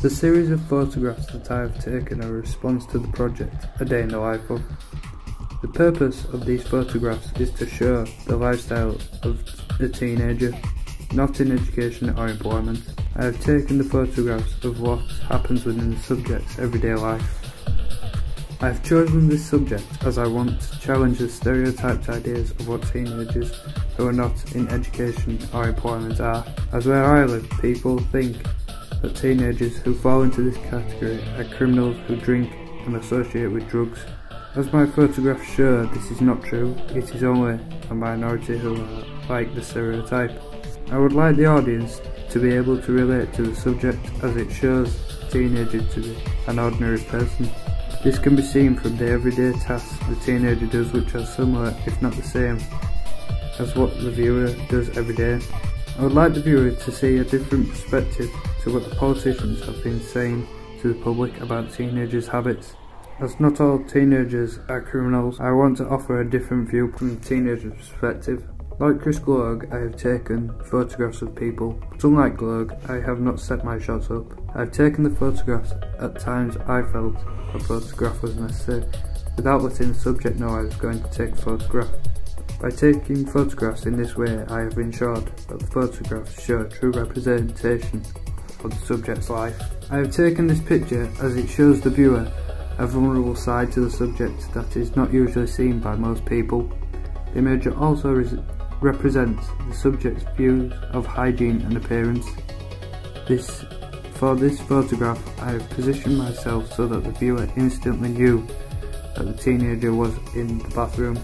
The series of photographs that I have taken are a response to the project, A Day in the Life of. The purpose of these photographs is to show the lifestyle of a teenager, not in education or employment. I have taken the photographs of what happens within the subject's everyday life. I have chosen this subject as I want to challenge the stereotyped ideas of what teenagers who are not in education or employment are. As where I live, people think that teenagers who fall into this category are criminals who drink and associate with drugs. As my photographs show, this is not true. It is only a minority who are like the stereotype. I would like the audience to be able to relate to the subject as it shows a teenager to be an ordinary person. This can be seen from the everyday tasks the teenager does, which are similar, if not the same, as what the viewer does every day. I would like the viewer to see a different perspective to what the politicians have been saying to the public about teenagers' habits. As not all teenagers are criminals, I want to offer a different view from the teenager's perspective. Like Chris Gloag, I have taken photographs of people, but unlike Gloag, I have not set my shots up. I have taken the photographs at times I felt a photograph was necessary, without letting the subject know I was going to take a photograph. By taking photographs in this way, I have ensured that the photographs show a true representation of the subject's life. I have taken this picture as it shows the viewer a vulnerable side to the subject that is not usually seen by most people. The image also represents the subject's views of hygiene and appearance. For this photograph, I have positioned myself so that the viewer instantly knew that the teenager was in the bathroom.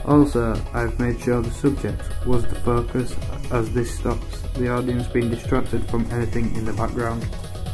Also, I have made sure the subject was the focus, as this stops the audience being distracted from anything in the background.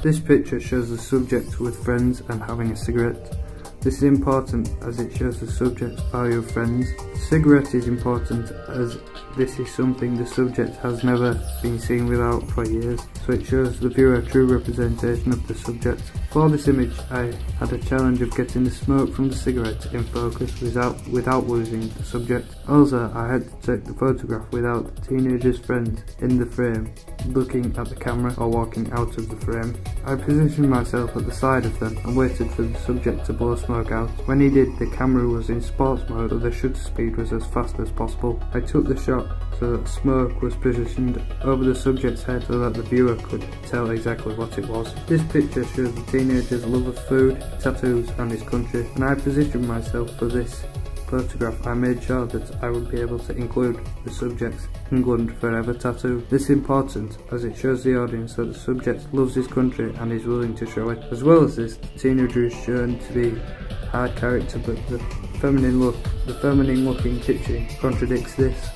This picture shows the subject with friends and having a cigarette. This is important as it shows the subject's value of friends. The cigarette is important as this is something the subject has never been seen without for years, so it shows the viewer a true representation of the subject. For this image, I had a challenge of getting the smoke from the cigarette in focus without losing the subject. Also, I had to take the photograph without the teenager's friend in the frame, looking at the camera or walking out of the frame. I positioned myself at the side of them and waited for the subject to blow smoke out. When he did, the camera was in sports mode, so the shutter speed was as fast as possible. I took the shot so that smoke was positioned over the subject's head so that the viewer could tell exactly what it was. This picture shows the teenager's love of food, tattoos and his country. When I positioned myself for this photograph, I made sure that I would be able to include the subject's England Forever tattoo. This is important as it shows the audience that the subject loves his country and is willing to show it. As well as this, the teenager is shown to be a hard character, but the feminine looking kitchen contradicts this.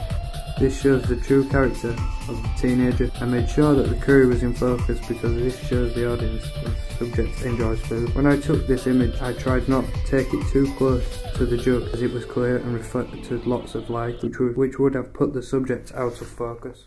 This shows the true character of the teenager. I made sure that the curry was in focus because this shows the audience that the subject enjoys food. When I took this image, I tried not to take it too close to the jug as it was clear and reflected lots of light, which would have put the subject out of focus.